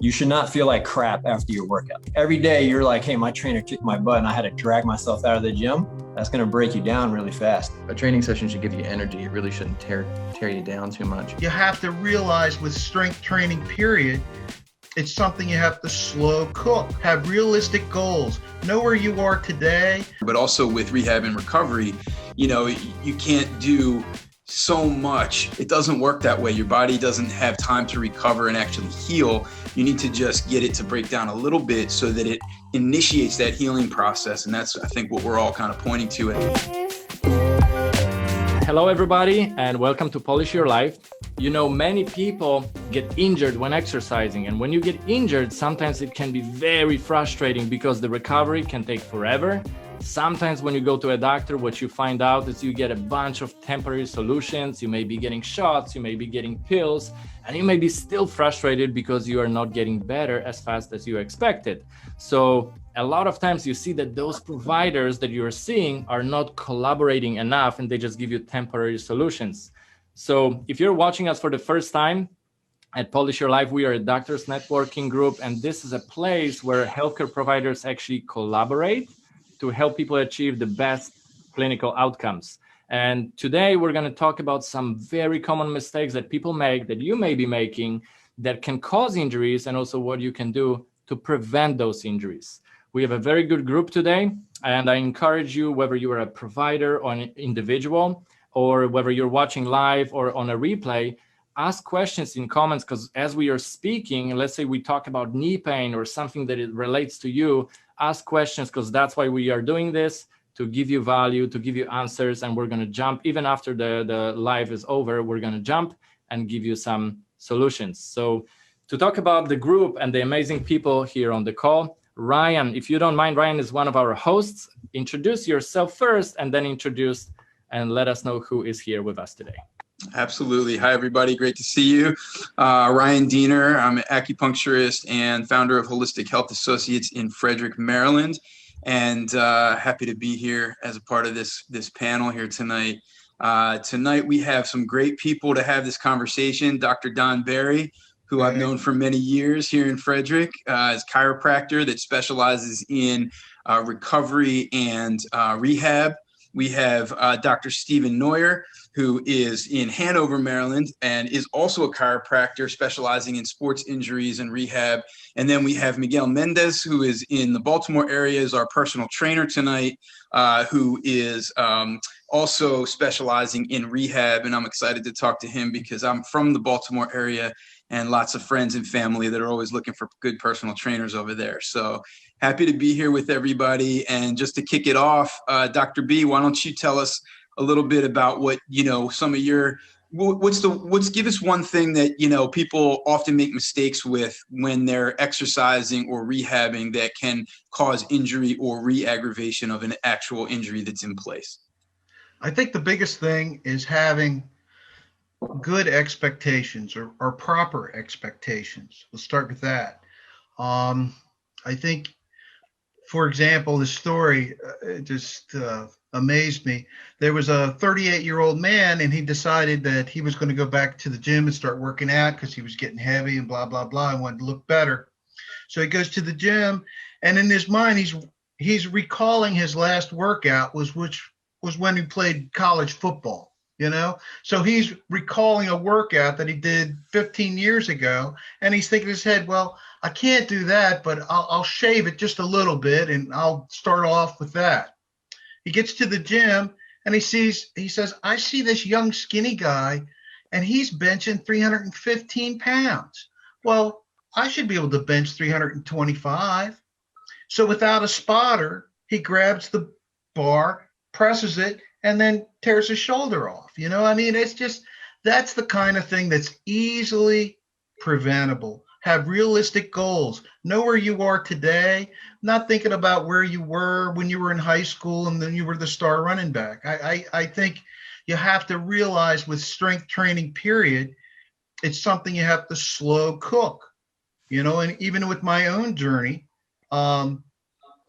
You should not feel like crap after your workout. Every day you're like, hey, my trainer kicked my butt and I had to drag myself out of the gym. That's going to break you down really fast. A training session should give you energy. It really shouldn't tear you down too much. You have to realize with strength training, period, it's something you have to slow cook. Have realistic goals. Know where you are today. But also with rehab and recovery, you can't do so much. It doesn't work that way. Your body doesn't have time to recover and actually heal. You need to just get it to break down a little bit so that it initiates that healing process. And that's, I think, what we're all kind of pointing to. Hello, everybody, and welcome to Polish Your Life. Many people get injured when exercising, and when you get injured, sometimes it can be very frustrating because the recovery can take forever. Sometimes when you go to a doctor, what you find out is you get a bunch of temporary solutions. You may be getting shots, you may be getting pills, and you may be still frustrated because you are not getting better as fast as you expected. So a lot of times you see that those providers that you're seeing are not collaborating enough and they just give you temporary solutions. So if you're watching us for the first time, at Polish Your Life, we are a doctors networking group, and this is a place where healthcare providers actually collaborate to help people achieve the best clinical outcomes. And today we're going to talk about some very common mistakes that people make, that you may be making, that can cause injuries, and also what you can do to prevent those injuries. We have a very good group today, and I encourage you, whether you are a provider or an individual, or whether you're watching live or on a replay, ask questions in comments, because as we are speaking, let's say we talk about knee pain or something that it relates to you, ask questions, because that's why we are doing this, to give you value, to give you answers. And we're going to jump, even after the live is over, we're going to jump and give you some solutions. So to talk about the group and the amazing people here on the call, Ryan, if you don't mind, Ryan is one of our hosts. Introduce yourself first and then introduce and let us know who is here with us today. Absolutely. Hi, everybody. Great to see you. Ryan Diener. I'm an acupuncturist and founder of Holistic Health Associates in Frederick, Maryland, and happy to be here as a part of this panel here tonight. Tonight, we have some great people to have this conversation. Dr. Don Berry, who I've known for many years here in Frederick, is a chiropractor that specializes in recovery and rehab. We have Dr. Stephen Neuer, who is in Hanover, Maryland, and is also a chiropractor specializing in sports injuries and rehab. And then we have Miguel Mendez, who is in the Baltimore area, is our personal trainer tonight, who is also specializing in rehab. And I'm excited to talk to him because I'm from the Baltimore area and lots of friends and family that are always looking for good personal trainers over there. So happy to be here with everybody. And just to kick it off, Dr. B, why don't you tell us a little bit about what, some of your, give us one thing that, people often make mistakes with when they're exercising or rehabbing that can cause injury or re-aggravation of an actual injury that's in place. I think the biggest thing is having good expectations or proper expectations. We'll start with that. I think, for example, the story just amazed me. There was a 38-year-old man, and he decided that he was going to go back to the gym and start working out because he was getting heavy and blah, blah, blah, and wanted to look better. So he goes to the gym, and in his mind, he's recalling his last workout which was when he played college football. So he's recalling a workout that he did 15 years ago, and he's thinking in his head, well, I can't do that, but I'll shave it just a little bit and I'll start off with that. He gets to the gym and he says, I see this young skinny guy and he's benching 315 pounds. Well, I should be able to bench 325. So without a spotter, he grabs the bar, presses it, and then tears his shoulder off. It's just, that's the kind of thing that's easily preventable. Have realistic goals. Know where you are today, not thinking about where you were when you were in high school and then you were the star running back. I think you have to realize with strength training, period, it's something you have to slow cook, and even with my own journey, I'm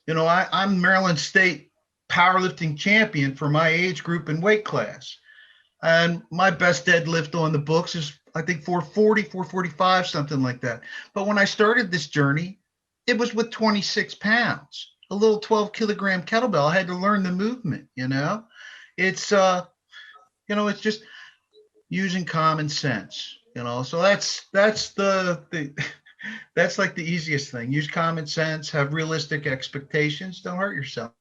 Maryland State powerlifting champion for my age group and weight class. And my best deadlift on the books is I think 440, 445, something like that. But when I started this journey, it was with 26 pounds, a little 12-kilogram kettlebell. I had to learn the movement, It's, it's just using common sense, So that's the that's like the easiest thing. Use common sense, have realistic expectations, don't hurt yourself,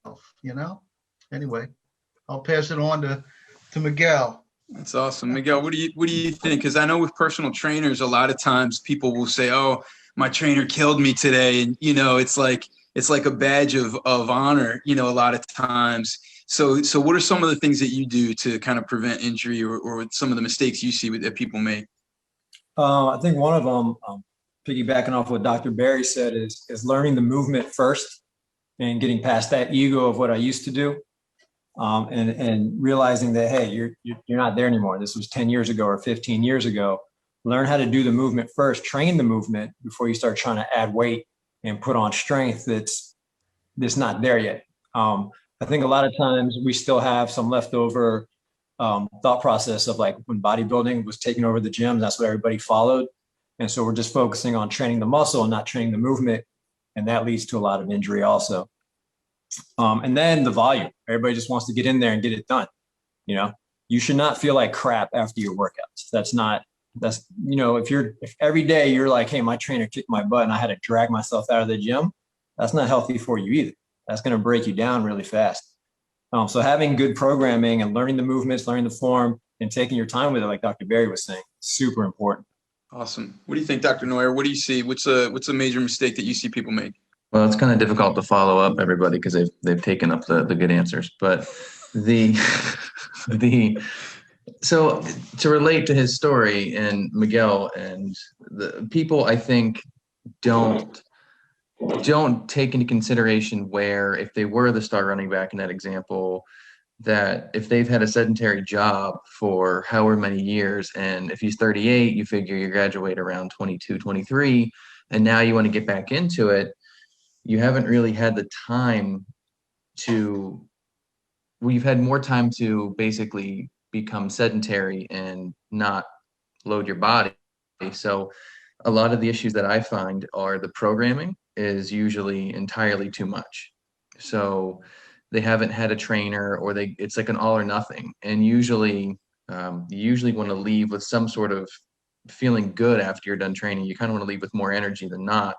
Anyway, I'll pass it on to Miguel. That's awesome. Miguel, what do you think? Because I know with personal trainers, a lot of times people will say, "Oh, my trainer killed me today," and it's like a badge of honor, a lot of times. So what are some of the things that you do to kind of prevent injury, or some of the mistakes you see that people make? I think one of them, piggybacking off what Dr. Barry said, is learning the movement first and getting past that ego of what I used to do. And realizing that, hey, you're not there anymore. This was 10 years ago or 15 years ago. Learn how to do the movement first, train the movement before you start trying to add weight and put on strength that's not there yet. I think a lot of times we still have some leftover thought process of like when bodybuilding was taking over the gyms, that's what everybody followed. And so we're just focusing on training the muscle and not training the movement. And that leads to a lot of injury also. And then the volume. Everybody just wants to get in there and get it done. You should not feel like crap after your workouts. If every day you're like, hey, my trainer kicked my butt and I had to drag myself out of the gym, that's not healthy for you either. That's going to break you down really fast. So having good programming and learning the movements, learning the form, and taking your time with it, like Dr. Barry was saying, super important. Awesome. What do you think, Dr. Neuer? What do you see? What's a major mistake that you see people make? Well, it's kind of difficult to follow up everybody because they've taken up the good answers. But so to relate to his story and Miguel, and the people, I think, don't take into consideration where, if they were the star running back in that example, that if they've had a sedentary job for however many years, and if he's 38, you figure you graduate around 22, 23, and now you want to get back into it, you haven't really had the time you've had more time to basically become sedentary and not load your body. So a lot of the issues that I find are the programming is usually entirely too much. So they haven't had a trainer, or it's like an all or nothing. And usually you usually want to leave with some sort of feeling good after you're done training. You kind of want to leave with more energy than not.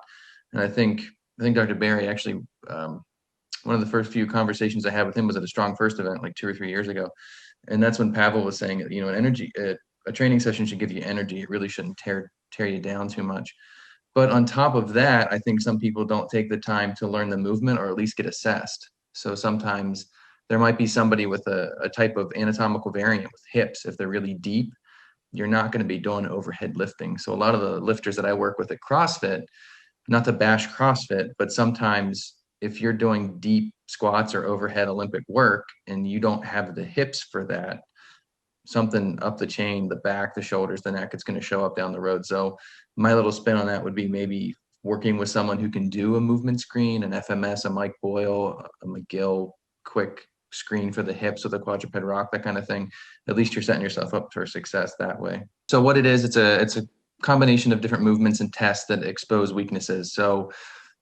And I think Dr. Barry actually, one of the first few conversations I had with him was at a Strong First event like 2 or 3 years ago. And that's when Pavel was saying, a training session should give you energy. It really shouldn't tear you down too much. But on top of that, I think some people don't take the time to learn the movement, or at least get assessed. So sometimes there might be somebody with a type of anatomical variant with hips. If they're really deep, you're not going to be doing overhead lifting. So a lot of the lifters that I work with at CrossFit, not to bash CrossFit, but sometimes if you're doing deep squats or overhead Olympic work and you don't have the hips for that, something up the chain, the back, the shoulders, the neck, it's going to show up down the road. So my little spin on that would be maybe working with someone who can do a movement screen, an FMS, a Mike Boyle, a McGill, quick screen for the hips with a quadruped rock, that kind of thing. At least you're setting yourself up for success that way. So what it is, it's a combination of different movements and tests that expose weaknesses. So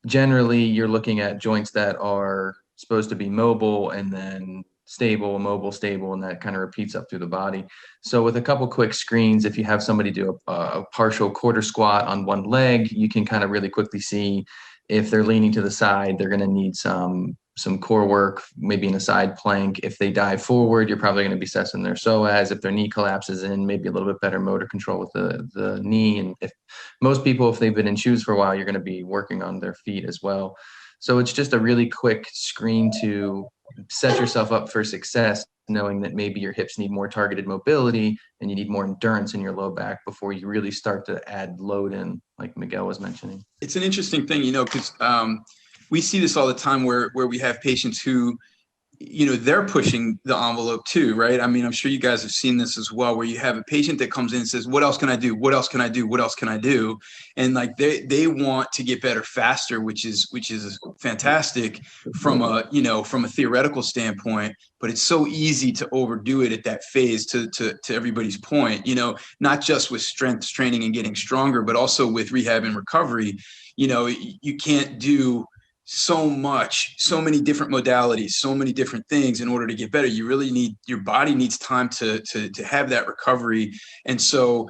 generally you're looking at joints that are supposed to be mobile and then stable, mobile, stable, and that kind of repeats up through the body. So with a couple quick screens, if you have somebody do a partial quarter squat on one leg, you can kind of really quickly see if they're leaning to the side, they're going to need some core work, maybe in a side plank. If they dive forward, you're probably going to be assessing their psoas. If their knee collapses in, maybe a little bit better motor control with the knee. And if most people, if they've been in shoes for a while, you're going to be working on their feet as well. So it's just a really quick screen to set yourself up for success, knowing that maybe your hips need more targeted mobility and you need more endurance in your low back before you really start to add load in, like Miguel was mentioning. It's an interesting thing, because we see this all the time where we have patients who, they're pushing the envelope too, right? I mean, I'm sure you guys have seen this as well, where you have a patient that comes in and says, what else can I do? What else can I do? What else can I do? And like they want to get better faster, which is fantastic from a theoretical standpoint, but it's so easy to overdo it at that phase to everybody's point, not just with strength training and getting stronger, but also with rehab and recovery. You can't do so many different modalities, so many different things in order to get better. You really your body needs time to have that recovery. And so,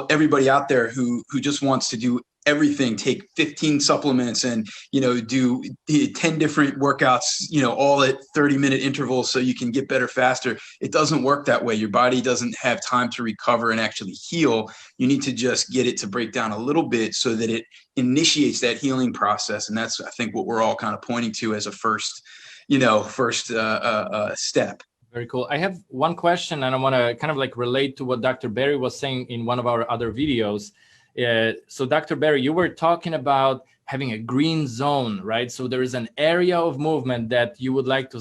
everybody out there who just wants to do everything, take 15 supplements and, do 10 different workouts, all at 30-minute intervals so you can get better faster. It doesn't work that way. Your body doesn't have time to recover and actually heal. You need to just get it to break down a little bit so that it initiates that healing process. And that's, I think, what we're all kind of pointing to as a first step. Very cool. I have one question, and I want to kind of like relate to what Dr. Berry was saying in one of our other videos. So Dr. Berry, you were talking about having a green zone, right? So there is an area of movement that you would like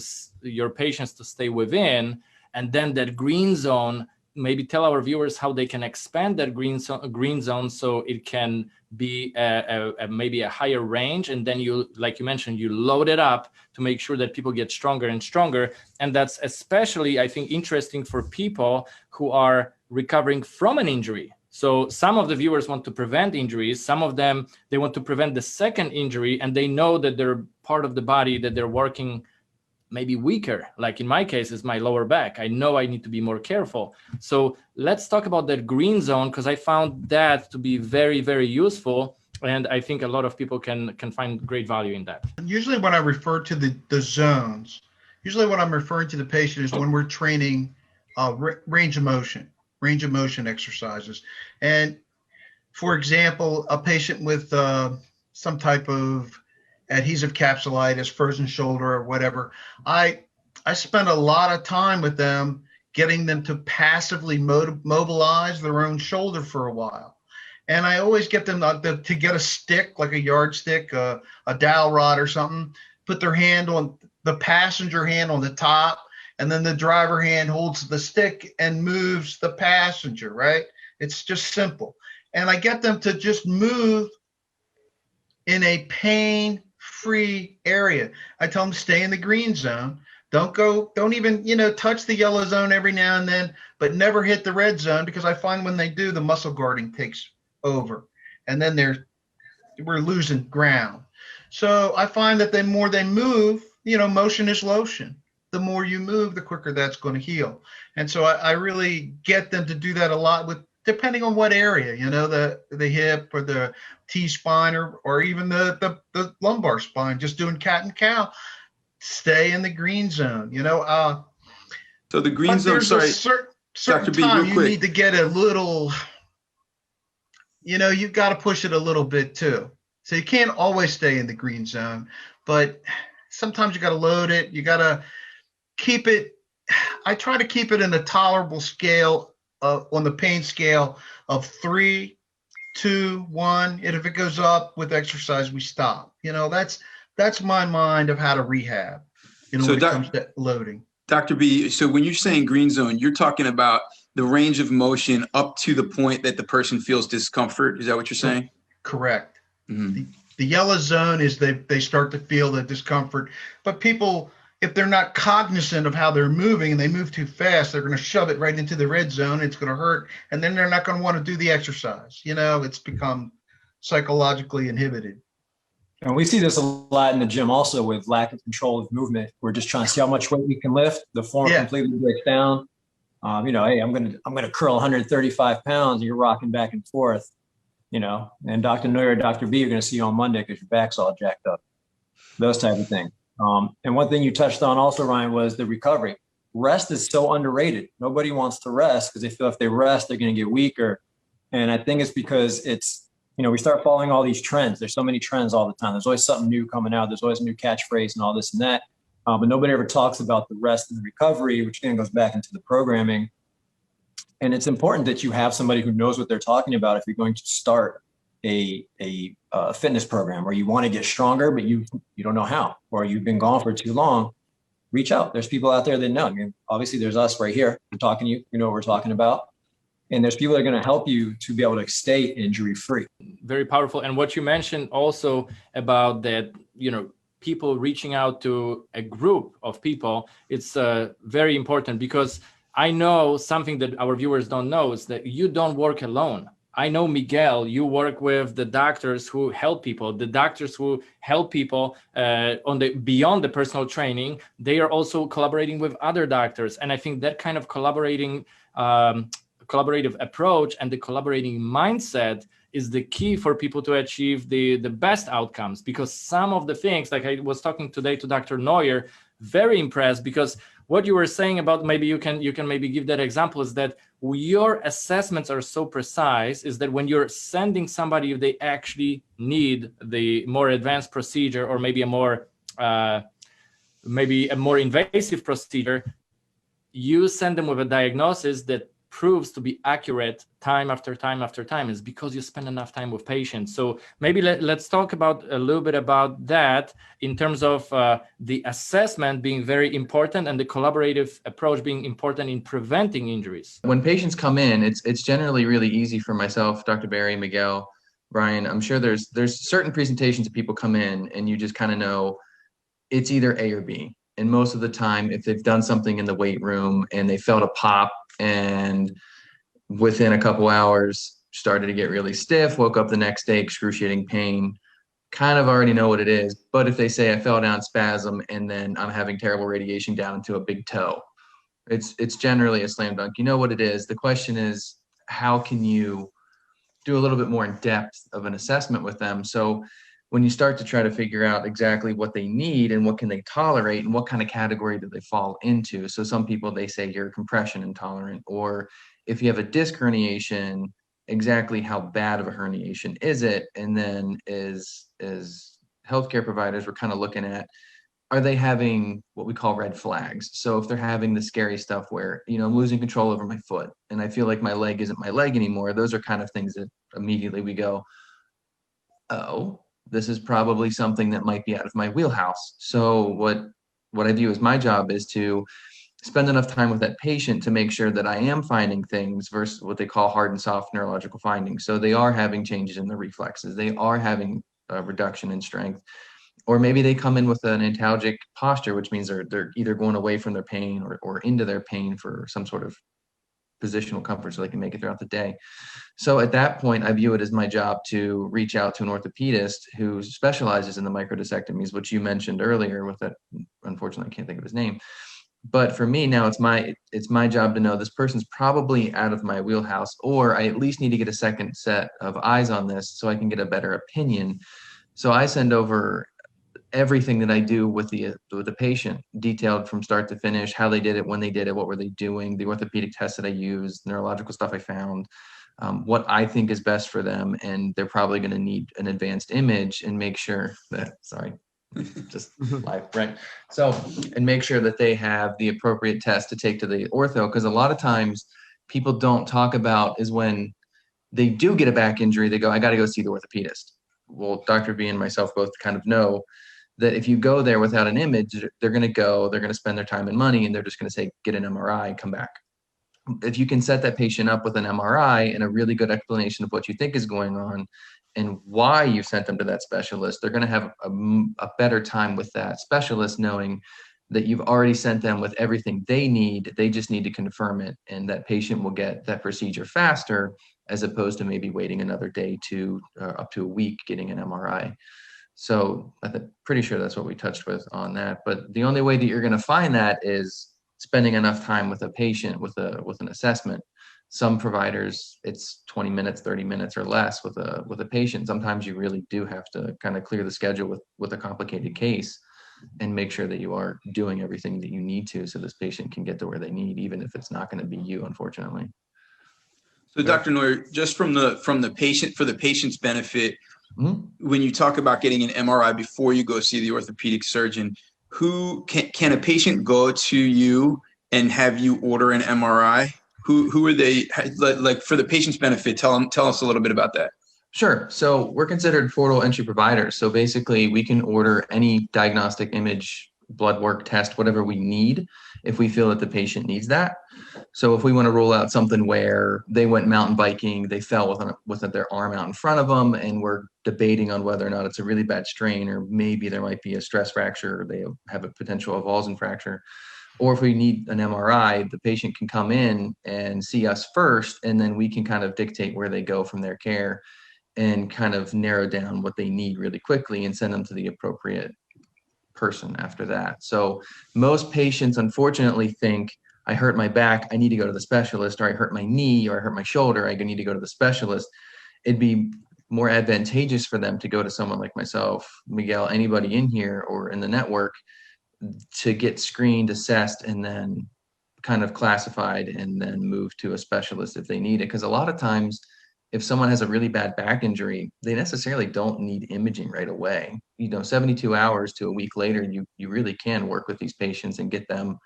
your patients to stay within, and then that green zone, maybe tell our viewers how they can expand that green zone so it can be maybe a higher range. And then you, like you mentioned, you load it up to make sure that people get stronger and stronger. And that's especially, I think, interesting for people who are recovering from an injury. So some of the viewers want to prevent injuries. Some of them, they want to prevent the second injury, and they know that they're part of the body that they're working maybe weaker. Like in my case, is my lower back. I know I need to be more careful. So let's talk about that green zone, because I found that to be very, very useful. And I think a lot of people can find great value in that. Usually when I refer to the zones, usually what I'm referring to the patient is when we're training range of motion exercises. And for example, a patient with some type of adhesive capsulitis, frozen shoulder, or whatever, I spend a lot of time with them getting them to passively mobilize their own shoulder for a while. And I always get them to get a stick, like a yardstick, a dowel rod or something, put their hand on the passenger hand on the top, and then the driver hand holds the stick and moves the passenger, right? It's just simple. And I get them to just move in a pain-free area. I tell them stay in the green zone. Don't even, touch the yellow zone every now and then, but never hit the red zone, because I find when they do, the muscle guarding takes over, and then we're losing ground. So I find that the more they move, motion is lotion. The more you move, the quicker that's going to heal. And so I really get them to do that a lot depending on what area, the hip or the T-spine or even the lumbar spine, just doing cat and cow, stay in the green zone, So the green zone, sorry, certain Dr. B, time real you quick. need to get a little, you've got to push it a little bit too. So you can't always stay in the green zone, but sometimes you got to load it. You got to keep it. I try to keep it in a tolerable scale on the pain scale of 3, 2, 1. And if it goes up with exercise, we stop. That's my mind of how to rehab, when it comes to loading. Dr. B, so when you're saying green zone, you're talking about the range of motion up to the point that the person feels discomfort. Is that what you're saying? Correct. Mm-hmm. The yellow zone is they start to feel the discomfort, but people, if they're not cognizant of how they're moving and they move too fast, they're going to shove it right into the red zone. It's going to hurt, and then they're not going to want to do the exercise. It's become psychologically inhibited. And we see this a lot in the gym also with lack of control of movement. We're just trying to see how much weight we can lift. The form completely breaks down. Hey, I'm gonna curl 135 pounds, and you're rocking back and forth. And Dr. Neuer, Dr. B, you're gonna see you on Monday because your back's all jacked up. Those type of things. And one thing you touched on also, Ryan, was the recovery. Rest is so underrated. Nobody wants to rest because they feel if they rest, they're gonna get weaker. And I think it's because we start following all these trends. There's so many trends all the time. There's always something new coming out. There's always a new catchphrase and all this and that. But nobody ever talks about the rest and the recovery, which then goes back into the programming. And it's important that you have somebody who knows what they're talking about if you're going to start a fitness program, or you want to get stronger, but you don't know how, or you've been gone for too long. reach out. There's people out there that know. I mean, obviously there's us right here. We're talking to you. You know what we're talking about. And there's people that are going to help you to be able to stay injury free. Very powerful. And what you mentioned also about that, people reaching out to a group of people, it's very important, because I know something that our viewers don't know is that you don't work alone. I know, Miguel, you work with the doctors who help people, the doctors who help people beyond the personal training. They are also collaborating with other doctors. And I think that kind of collaborative approach and the collaborating mindset is the key for people to achieve the best outcomes. Because some of the things, like I was talking today to Dr. Neuer, very impressed, because what you were saying about, maybe you can maybe give that example, is that your assessments are so precise, is that when you're sending somebody, if they actually need the more advanced procedure, or maybe a more invasive procedure, you send them with a diagnosis that proves to be accurate time after time after time. Is because you spend enough time with patients. So maybe let's talk about a little bit about that in terms of the assessment being very important and the collaborative approach being important in preventing injuries. When patients come in, it's generally really easy for myself, Dr. Barry, Miguel, Brian. I'm sure there's certain presentations that people come in and you just kind of know it's either A or B. And most of the time, if they've done something in the weight room and they felt a pop, and within a couple hours started to get really stiff, woke up the next day, excruciating pain, kind of already know what it is. But if they say I fell down, spasm, and then I'm having terrible radiation down into a big toe, it's generally a slam dunk. You know what it is. The question is, how can you do a little bit more in depth of an assessment with them? So when you start to try to figure out exactly what they need and what can they tolerate and what kind of category do they fall into. So some people, they say you're compression intolerant, or if you have a disc herniation, exactly how bad of a herniation is it? And then as healthcare providers, we're kind of looking at, are they having what we call red flags? So if they're having the scary stuff where, I'm losing control over my foot and I feel like my leg isn't my leg anymore, those are kind of things that immediately we go, oh, this is probably something that might be out of my wheelhouse. So what I view as my job is to spend enough time with that patient to make sure that I am finding things versus what they call hard and soft neurological findings. So they are having changes in the reflexes. They are having a reduction in strength, or maybe they come in with an antalgic posture, which means they're either going away from their pain or into their pain for some sort of positional comfort so they can make it throughout the day. So at that point, I view it as my job to reach out to an orthopedist who specializes in the microdiscectomies, which you mentioned earlier with that. Unfortunately, I can't think of his name. But for me now, it's my job to know this person's probably out of my wheelhouse, or I at least need to get a second set of eyes on this so I can get a better opinion. So I send over everything that I do with the patient, detailed from start to finish, how they did it, when they did it, what were they doing, the orthopedic tests that I used, neurological stuff I found, what I think is best for them. And they're probably going to need an advanced image and make sure that, just live, right? So, and make sure that they have the appropriate test to take to the ortho. Because a lot of times people don't talk about is when they do get a back injury, they go, I got to go see the orthopedist. Well, Dr. B and myself both kind of know that if you go there without an image, they're going to spend their time and money, and they're just going to say, get an MRI and come back. If you can set that patient up with an MRI and a really good explanation of what you think is going on and why you sent them to that specialist, they're going to have a better time with that specialist, knowing that you've already sent them with everything they need. They just need to confirm it, and that patient will get that procedure faster, as opposed to maybe waiting another day to up to a week getting an MRI. So I'm pretty sure that's what we touched with on that. But the only way that you're going to find that is spending enough time with a patient with an assessment. Some providers, it's 20 minutes, 30 minutes or less with a patient. Sometimes you really do have to kind of clear the schedule with a complicated case and make sure that you are doing everything that you need to so this patient can get to where they need, even if it's not going to be you, unfortunately. So Dr. Neuer, just from the patient, for the patient's benefit, Mm-hmm. When you talk about getting an MRI before you go see the orthopedic surgeon, who can a patient go to you and have you order an MRI? Who are they, like for the patient's benefit? Tell us a little bit about that. Sure. So we're considered portal entry providers. So basically we can order any diagnostic image blood work, test, whatever we need, if we feel that the patient needs that. So if we want to roll out something where they went mountain biking, they fell with their arm out in front of them, and we're debating on whether or not it's a really bad strain, or maybe there might be a stress fracture, or they have a potential avulsion fracture. Or if we need an MRI, the patient can come in and see us first, and then we can kind of dictate where they go from their care and kind of narrow down what they need really quickly and send them to the appropriate person after that. So most patients, unfortunately, think, I hurt my back, I need to go to the specialist, or I hurt my knee, or I hurt my shoulder, I need to go to the specialist. It'd be more advantageous for them to go to someone like myself, Miguel, anybody in here or in the network, to get screened, assessed, and then kind of classified, and then move to a specialist if they need it. Because a lot of times, if someone has a really bad back injury, they necessarily don't need imaging right away. 72 hours to a week later, you really can work with these patients and get them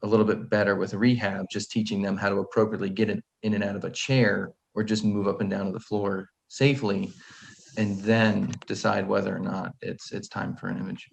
a little bit better with rehab, just teaching them how to appropriately get in and out of a chair, or just move up and down to the floor safely, and then decide whether or not it's time for an image.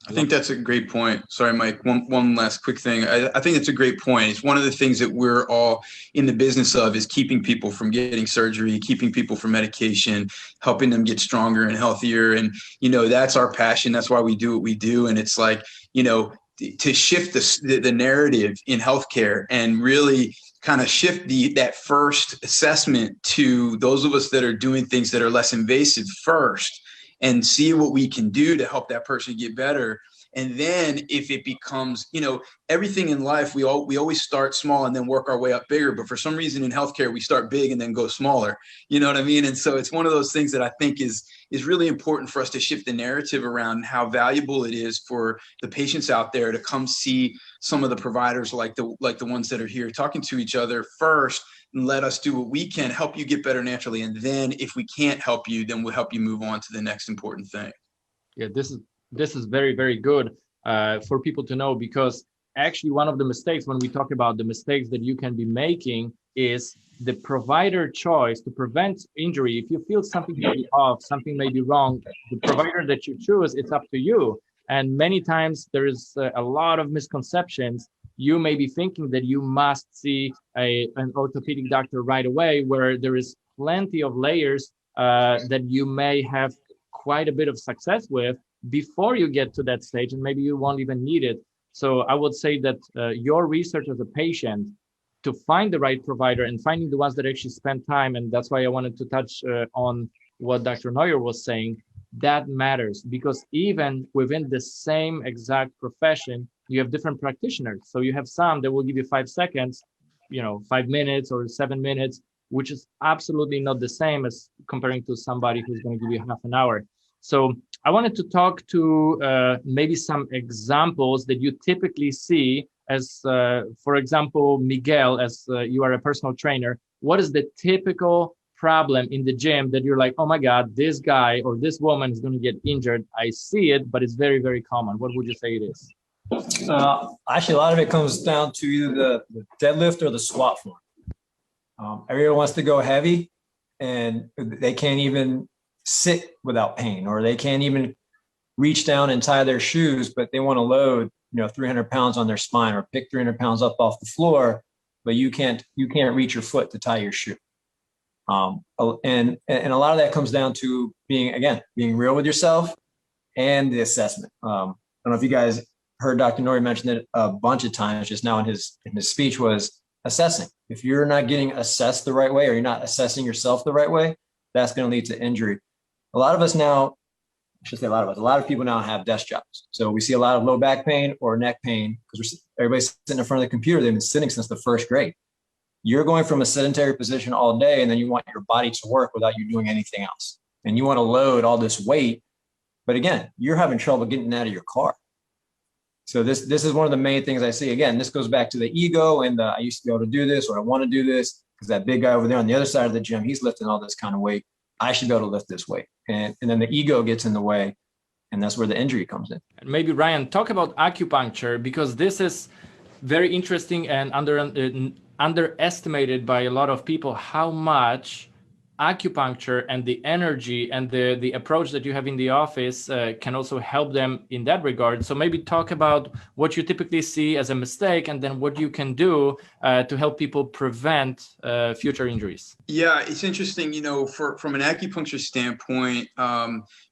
I think that's a great point. Sorry, Mike, one last quick thing. I think it's a great point. It's one of the things that we're all in the business of, is keeping people from getting surgery, keeping people from medication, helping them get stronger and healthier. And, that's our passion. That's why we do what we do. And it's like, to shift the narrative in healthcare, and really kind of shift that first assessment to those of us that are doing things that are less invasive first, and see what we can do to help that person get better. And then if it becomes, everything in life, we always start small and then work our way up bigger. But for some reason in healthcare, we start big and then go smaller. You know what I mean? And so it's one of those things that I think is really important for us to shift the narrative around how valuable it is for the patients out there to come see some of the providers like the ones that are here talking to each other first, and let us do what we can, help you get better naturally. And then if we can't help you, then we'll help you move on to the next important thing. Yeah, this is very, very good for people to know, because actually one of the mistakes, when we talk about the mistakes that you can be making, is the provider choice to prevent injury. If you feel something may be off, something may be wrong, the provider that you choose, it's up to you. And many times there is a lot of misconceptions. You may be thinking that you must see an orthopedic doctor right away, where there is plenty of layers that you may have quite a bit of success with before you get to that stage, and maybe you won't even need it. So I would say that your research as a patient to find the right provider, and finding the ones that actually spend time, and that's why I wanted to touch on what Dr. Neuer was saying, that matters, because even within the same exact profession, you have different practitioners. So you have some that will give you 5 seconds, 5 minutes or 7 minutes, which is absolutely not the same as comparing to somebody who's going to give you half an hour. So I wanted to talk to maybe some examples that you typically see as, for example, Miguel, as you are a personal trainer. What is the typical problem in the gym that you're like, oh my God, this guy or this woman is going to get injured? I see it, but it's very, very common. What would you say it is? Actually, a lot of it comes down to either the deadlift or the squat form. Everyone wants to go heavy, and they can't even sit without pain, or they can't even reach down and tie their shoes, but they want to load 300 pounds on their spine, or pick 300 pounds up off the floor, but you can't reach your foot to tie your shoe. And a lot of that comes down to being real with yourself and the assessment. I don't know if you guys heard Dr. Nori mention it a bunch of times just now in his speech, was assessing. If you're not getting assessed the right way, or you're not assessing yourself the right way, that's going to lead to injury. A lot of us now, I should say a lot of people now have desk jobs. So we see a lot of low back pain or neck pain because everybody's sitting in front of the computer. They've been sitting since the first grade. You're going from a sedentary position all day, and then you want your body to work without you doing anything else. And you want to load all this weight, but again, you're having trouble getting out of your car. So this is one of the main things I see. Again, this goes back to the ego and I used to be able to do this, or I want to do this because that big guy over there on the other side of the gym, he's lifting all this kind of weight. I should be able to lift this weight. And then the ego gets in the way, and that's where the injury comes in. Maybe Ryan, talk about acupuncture, because this is very interesting and underestimated by a lot of people, how much acupuncture and the energy and the approach that you have in the office can also help them in that regard. So maybe talk about what you typically see as a mistake, and then what you can do to help people prevent future injuries. Yeah, it's interesting, from an acupuncture standpoint,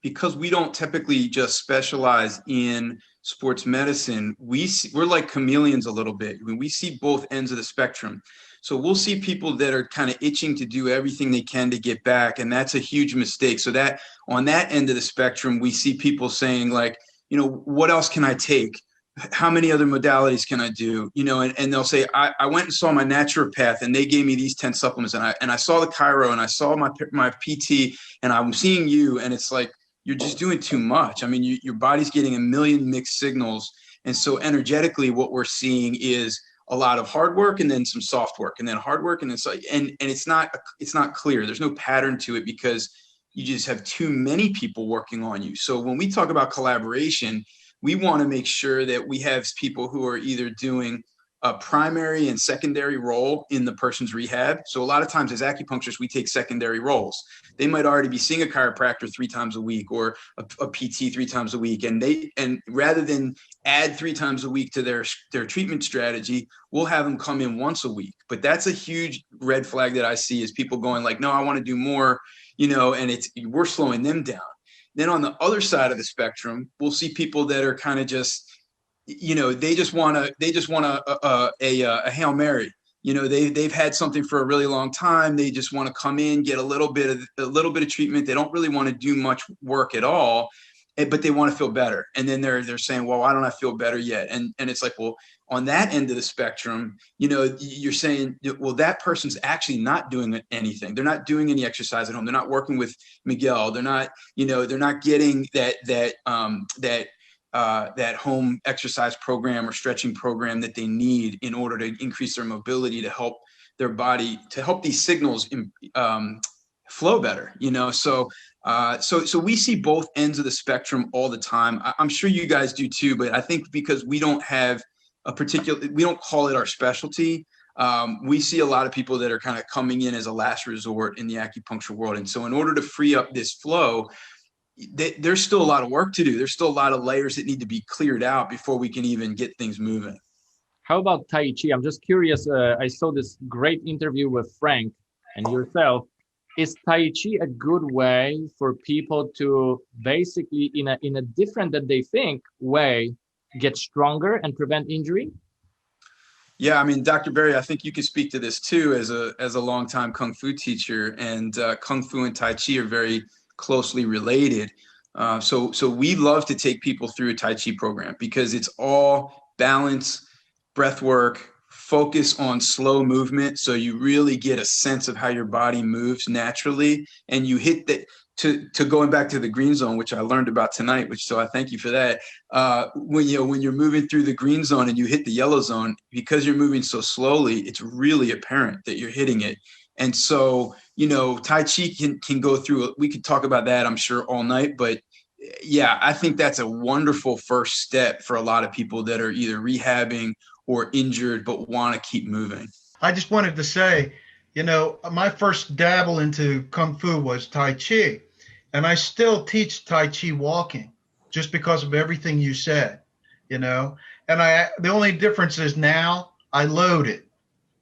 because we don't typically just specialize in sports medicine, we're like chameleons a little bit. I mean, we see both ends of the spectrum. So we'll see people that are kind of itching to do everything they can to get back, and that's a huge mistake. So that on that end of the spectrum, we see people saying like, what else can I take? How many other modalities can I do? And they'll say, I went and saw my naturopath and they gave me these 10 supplements, and I saw the chiro and I saw my PT, and I'm seeing you, and it's like, you're just doing too much. I mean, your body's getting a million mixed signals. And so energetically, what we're seeing is a lot of hard work and then some soft work and then hard work. And it's like, and it's not clear. There's no pattern to it because you just have too many people working on you. So when we talk about collaboration, we want to make sure that we have people who are either doing a primary and secondary role in the person's rehab. So a lot of times as acupuncturists, we take secondary roles. They might already be seeing a chiropractor 3 times a week or a PT 3 times a week. And rather than add 3 times a week to their treatment strategy, we'll have them come in once a week. But that's a huge red flag that I see, is people going like, no, I want to do more, and we're slowing them down. Then on the other side of the spectrum, we'll see people that are kind of just, they just want a Hail Mary. They've had something for a really long time. They just want to come in, get a little bit of treatment. They don't really want to do much work at all, but they want to feel better. And then they're saying, well, why don't I feel better yet? And it's like, well, on that end of the spectrum, you're saying, well, that person's actually not doing anything. They're not doing any exercise at home. They're not working with Miguel. They're not getting that home exercise program or stretching program that they need in order to increase their mobility, to help their body, to help these signals flow better, So we see both ends of the spectrum all the time. I'm sure you guys do too, but I think because we don't have we don't call it our specialty. We see a lot of people that are kind of coming in as a last resort in the acupuncture world. And so in order to free up this flow, there's still a lot of work to do. There's still a lot of layers that need to be cleared out before we can even get things moving. How about Tai Chi? I'm just curious. I saw this great interview with Frank and yourself. Is Tai Chi a good way for people to basically, in a different than they think way, get stronger and prevent injury? Yeah, I mean, Dr. Berry, I think you can speak to this too as a longtime Kung Fu teacher, and Kung Fu and Tai Chi are very closely related. So we love to take people through a Tai Chi program because it's all balance, breath work, focus on slow movement. So you really get a sense of how your body moves naturally, and you hit that. To going back to the green zone, which I learned about tonight, so I thank you for that. When you're moving through the green zone and you hit the yellow zone, because you're moving so slowly, it's really apparent that you're hitting it. And so, Tai Chi can go through, we could talk about that, I'm sure, all night, but yeah, I think that's a wonderful first step for a lot of people that are either rehabbing or injured, but want to keep moving. I just wanted to say, my first dabble into Kung Fu was Tai Chi, and I still teach Tai Chi walking just because of everything you said, and the only difference is now I load it.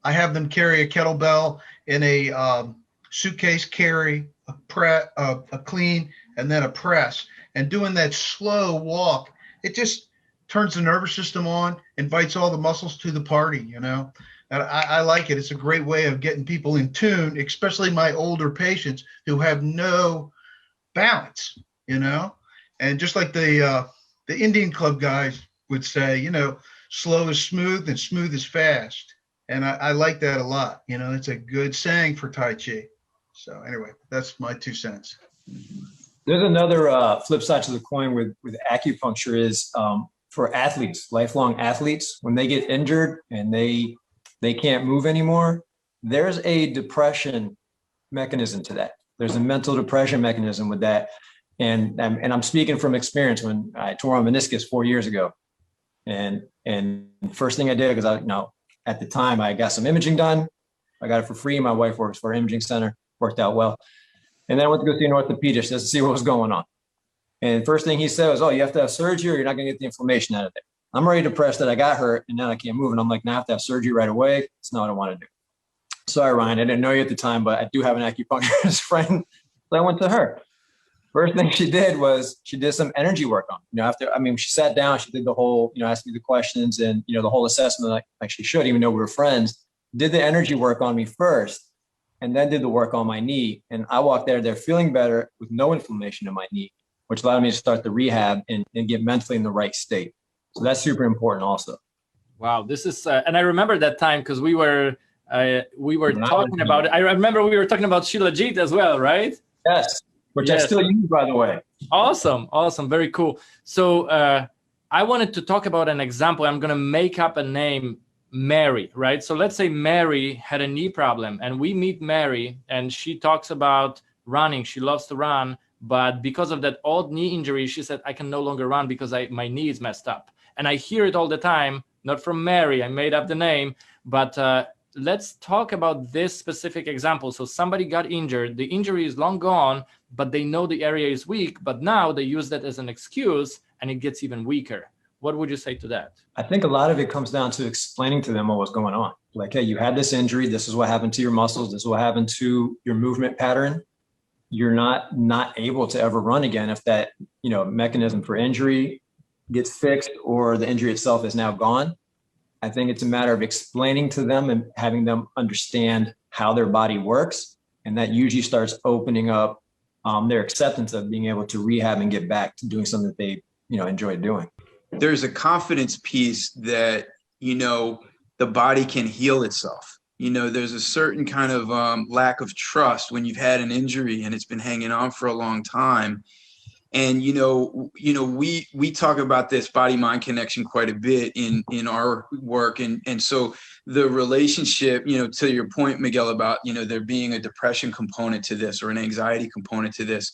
I have them carry a kettlebell in a suitcase, carry a clean, and then a press, and doing that slow walk, it just turns the nervous system on, invites all the muscles to the party, And I like it. It's a great way of getting people in tune, especially my older patients who have no balance, And just like the Indian club guys would say, slow is smooth and smooth is fast. And I like that a lot. It's a good saying for Tai Chi. So anyway, that's my 2 cents. There's another flip side to the coin with acupuncture is for athletes, lifelong athletes, when they get injured and they can't move anymore, there's a depression mechanism to that. There's a mental depression mechanism with that. And I'm speaking from experience when I tore a meniscus 4 years ago. And the first thing I did, because at the time I got some imaging done. I got it for free. My wife works for an imaging center. worked out well. And then I went to go see an orthopedist just to see what was going on. And first thing he said was, oh, you have to have surgery or you're not going to get the inflammation out of it. I'm already depressed that I got hurt and now I can't move. And I'm like, now I have to have surgery right away. It's not what I want to do. Sorry, Ryan, I didn't know you at the time, but I do have an acupuncturist friend. So I went to her. First thing she did was she did some energy work on me. She sat down, she did the whole, asked me the questions and, the whole assessment like she should, even though we were friends, did the energy work on me first and then did the work on my knee. And I walked out of there feeling better with no inflammation in my knee, which allowed me to start the rehab and get mentally in the right state. So that's super important also. Wow, this is, and I remember that time because we were talking about it. I remember we were talking about Shilajit as well, right? Yes, which I still use, by the way. Awesome, very cool. So I wanted to talk about an example. I'm going to make up a name, Mary, right? So let's say Mary had a knee problem and we meet Mary and she talks about running. She loves to run, but because of that old knee injury, she said, I can no longer run because my knee is messed up. And I hear it all the time, not from Mary, I made up the name, but let's talk about this specific example. So somebody got injured, the injury is long gone, but they know the area is weak, but now they use that as an excuse and it gets even weaker. What would you say to that? I think a lot of it comes down to explaining to them what was going on. Like, hey, you had this injury. This is what happened to your muscles. This is what happened to your movement pattern. You're not able to ever run again if that, mechanism for injury gets fixed or the injury itself is now gone. I think it's a matter of explaining to them and having them understand how their body works. And that usually starts opening up their acceptance of being able to rehab and get back to doing something that they, enjoy doing. There's a confidence piece that, the body can heal itself. There's a certain kind of lack of trust when you've had an injury and it's been hanging on for a long time. And, we talk about this body-mind connection quite a bit in our work. And so the relationship, to your point, Miguel, about, there being a depression component to this or an anxiety component to this,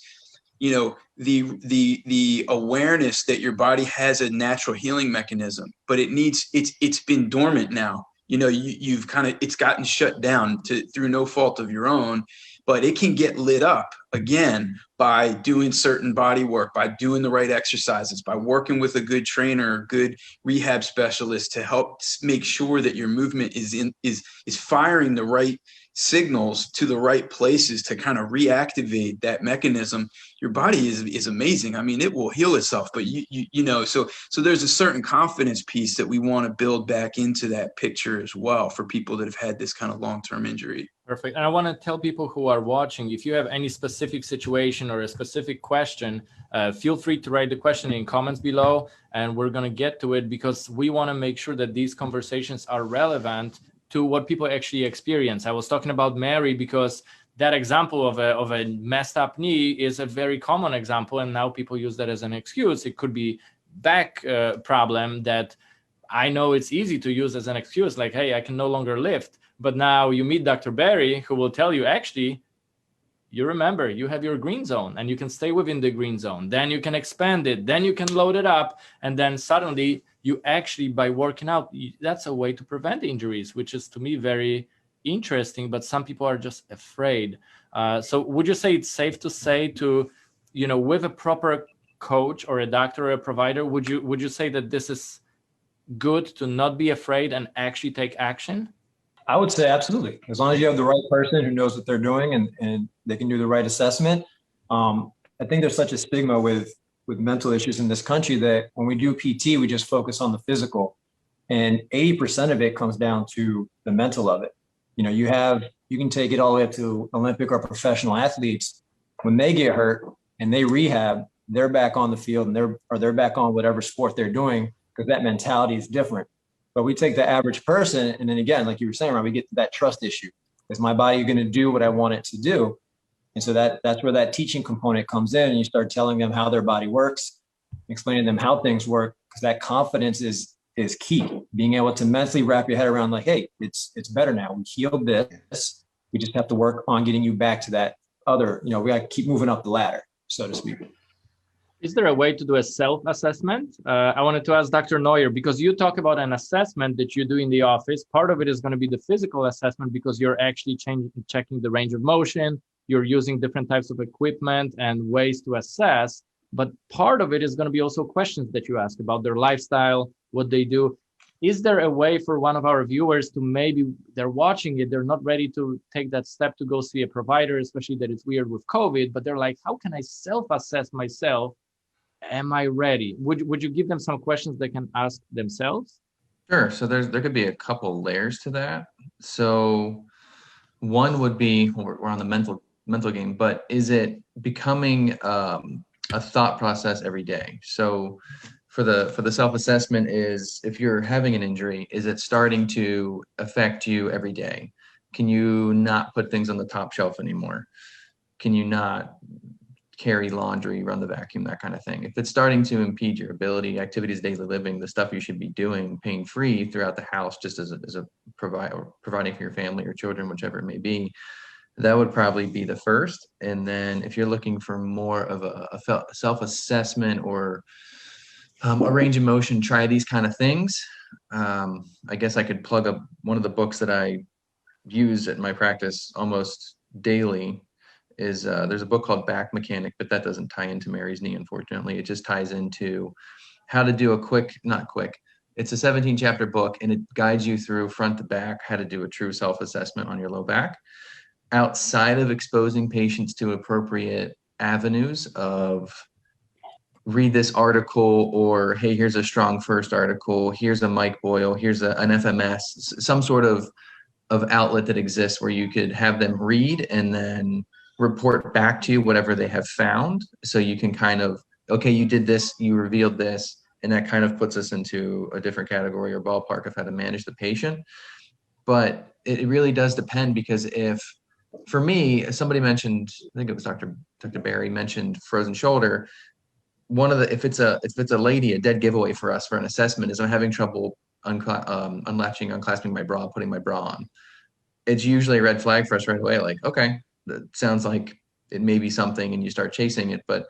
the awareness that your body has a natural healing mechanism, but it's been dormant now. It's gotten shut down through no fault of your own, but it can get lit up again by doing certain body work, by doing the right exercises, by working with a good trainer, good rehab specialist to help make sure that your movement is firing the right signals to the right places to kind of reactivate that mechanism. Your body is amazing. I mean, it will heal itself, but so there's a certain confidence piece that we want to build back into that picture as well for people that have had this kind of long-term injury. Perfect. And I want to tell people who are watching, if you have any specific situation or a specific question, feel free to write the question in comments below and we're going to get to it because we want to make sure that these conversations are relevant to what people actually experience. I was talking about Mary because that example of a messed up knee is a very common example. And now people use that as an excuse. It could be back problem that I know it's easy to use as an excuse, like, hey, I can no longer lift. But now you meet Dr. Barry, who will tell you, actually, you remember, you have your green zone and you can stay within the green zone. Then you can expand it. Then you can load it up. And then suddenly you actually, by working out, that's a way to prevent injuries, which is to me very interesting. But some people are just afraid. So would you say it's safe to say to, with a proper coach or a doctor or a provider, would you say that this is good to not be afraid and actually take action? I would say absolutely. As long as you have the right person who knows what they're doing and they can do the right assessment. I think there's such a stigma with mental issues in this country that when we do PT, we just focus on the physical and 80% of it comes down to the mental of it. You can take it all the way up to Olympic or professional athletes. When they get hurt and they rehab, they're back on the field and they're back on whatever sport they're doing because that mentality is different. But we take the average person, and then again, like you were saying, right, we get to that trust issue. Is my body going to do what I want it to do? And so that's where that teaching component comes in, and you start telling them how their body works, explaining to them how things work, because that confidence is key. Being able to mentally wrap your head around, like, hey, it's better now. We healed this. We just have to work on getting you back to that other. We got to keep moving up the ladder, so to speak. Is there a way to do a self-assessment? I wanted to ask Dr. Neuer, because you talk about an assessment that you do in the office. Part of it is going to be the physical assessment because you're actually checking the range of motion, you're using different types of equipment and ways to assess, but part of it is going to be also questions that you ask about their lifestyle, what they do. Is there a way for one of our viewers to, maybe they're watching it, they're not ready to take that step to go see a provider, especially that it's weird with COVID, but they're like, how can I self-assess myself? Am I ready? Would you give them some questions they can ask themselves? Sure. So there could be a couple layers to that. So one would be, we're on the mental game, but is it becoming a thought process every day? So for the self-assessment is, if you're having an injury, is it starting to affect you every day? Can you not put things on the top shelf anymore? Can you not carry laundry, run the vacuum, that kind of thing? If it's starting to impede your ability, activities, daily living, the stuff you should be doing pain-free throughout the house, just as a providing for your family or children, whichever it may be, that would probably be the first. And then if you're looking for more of a self-assessment or a range of motion, try these kind of things. I guess I could plug up one of the books that I use in my practice almost daily. Is there's a book called Back Mechanic, but that doesn't tie into Mary's knee, unfortunately. It just ties into how to do it's a 17-chapter book, and it guides you through front to back how to do a true self-assessment on your low back, outside of exposing patients to appropriate avenues of read this article, or hey, here's a strong first article, here's a Mike Boyle, here's an FMS, some sort of outlet that exists where you could have them read and then report back to you whatever they have found. So you can kind of, okay, you did this, you revealed this, and that kind of puts us into a different category or ballpark of how to manage the patient. But it really does depend, because if, for me, somebody mentioned, I think it was Dr. Barry mentioned frozen shoulder. One of the, if it's a lady, a dead giveaway for us for an assessment is I'm having trouble unlatching, unclasping my bra, putting my bra on. It's usually a red flag for us right away. Like, okay, that sounds like it may be something, and you start chasing it. But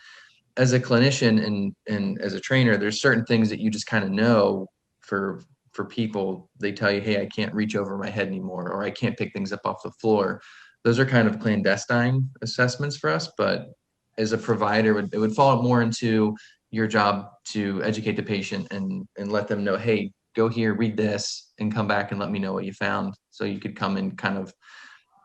as a clinician and as a trainer, there's certain things that you just kind of know for people. They tell you, hey, I can't reach over my head anymore, or I can't pick things up off the floor. Those are kind of clandestine assessments for us. But as a provider, it would fall more into your job to educate the patient and let them know, hey, go here, read this, and come back and let me know what you found. So you could come in kind of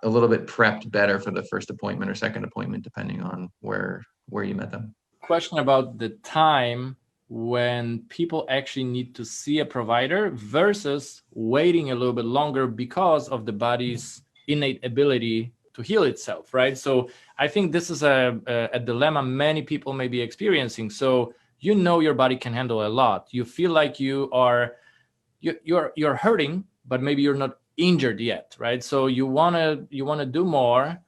a little bit prepped better for the first appointment or second appointment, depending on where you met them. Question about the time when people actually need to see a provider versus waiting a little bit longer because of the body's innate ability to heal itself, right? So I think this is a dilemma many people may be experiencing. So you know your body can handle a lot. You feel like you're hurting, but maybe you're not injured yet, right? So you wanna do more,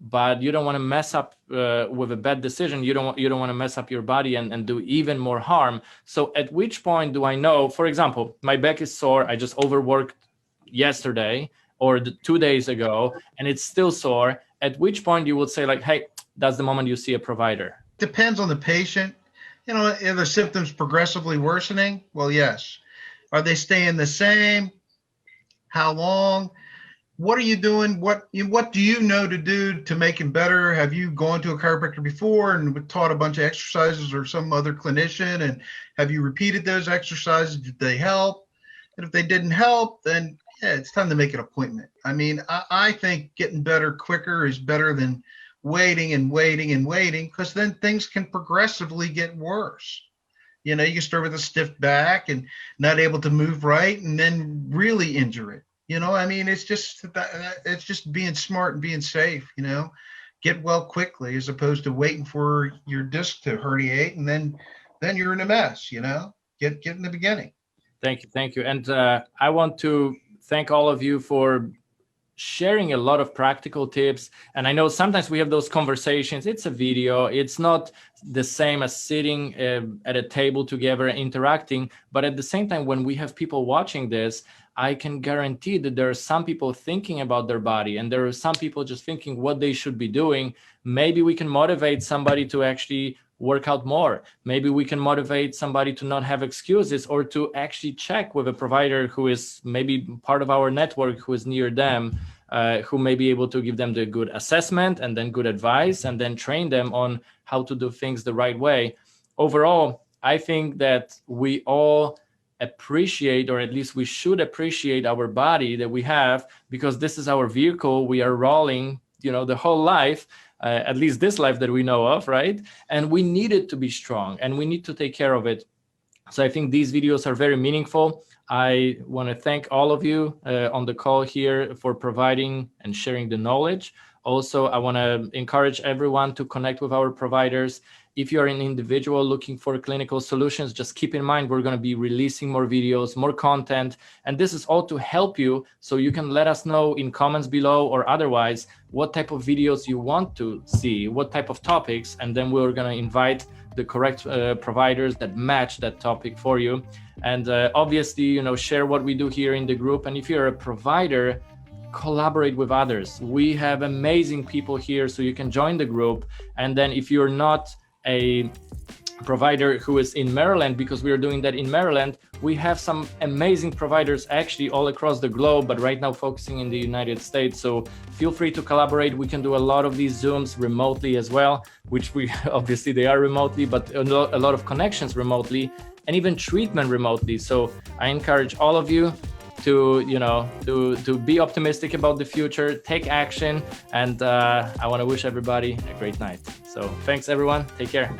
but you don't want to mess up with a bad decision. You don't want to mess up your body and do even more harm. So at which point do I know, for example, my back is sore, I just overworked yesterday or 2 days ago, and it's still sore. At which point you would say, like, hey, that's the moment you see a provider? Depends on the patient. You know, are the symptoms progressively worsening? Well, yes. Are they staying the same? How long? What are you doing? What do you know to do to make it better? Have you gone to a chiropractor before and taught a bunch of exercises, or some other clinician? And have you repeated those exercises? Did they help? And if they didn't help, then yeah, it's time to make an appointment. I mean, I think getting better quicker is better than waiting and waiting and waiting, because then things can progressively get worse. You know, you can start with a stiff back and not able to move right, and then really injure it. You know, I mean, it's just being smart and being safe, you know, get well quickly as opposed to waiting for your disc to herniate, and then you're in a mess, you know, get in the beginning. Thank you. And I want to thank all of you for sharing a lot of practical tips. And I know sometimes we have those conversations. It's a video. It's not the same as sitting at a table together and interacting. But at the same time, when we have people watching this, I can guarantee that there are some people thinking about their body, and there are some people just thinking what they should be doing. Maybe we can motivate somebody to actually work out more. Maybe we can motivate somebody to not have excuses, or to actually check with a provider who is maybe part of our network, who is near them, who may be able to give them the good assessment and then good advice, and then train them on how to do things the right way. Overall, I think that we all appreciate, or at least we should appreciate, our body that we have, because this is our vehicle. We are rolling, the whole life, at least this life that we know of, right? And we need it to be strong, and we need to take care of it. So I think these videos are very meaningful. I want to thank all of you on the call here for providing and sharing the knowledge. Also, I want to encourage everyone to connect with our providers. If you're an individual looking for clinical solutions, just keep in mind we're going to be releasing more videos, more content, and this is all to help you. So you can let us know in comments below or otherwise what type of videos you want to see, what type of topics, and then we're going to invite the correct providers that match that topic for you. And obviously, share what we do here in the group. And if you're a provider, collaborate with others. We have amazing people here, so you can join the group. And then if you're not a provider who is in Maryland, because we are doing that in Maryland, we have some amazing providers actually all across the globe, but right now focusing in the United States. So feel free to collaborate. We can do a lot of these Zooms remotely as well, which we obviously they are remotely, but a lot of connections remotely, and even treatment remotely. So I encourage all of you to be optimistic about the future, take action, and I want to wish everybody a great night. So thanks everyone, take care.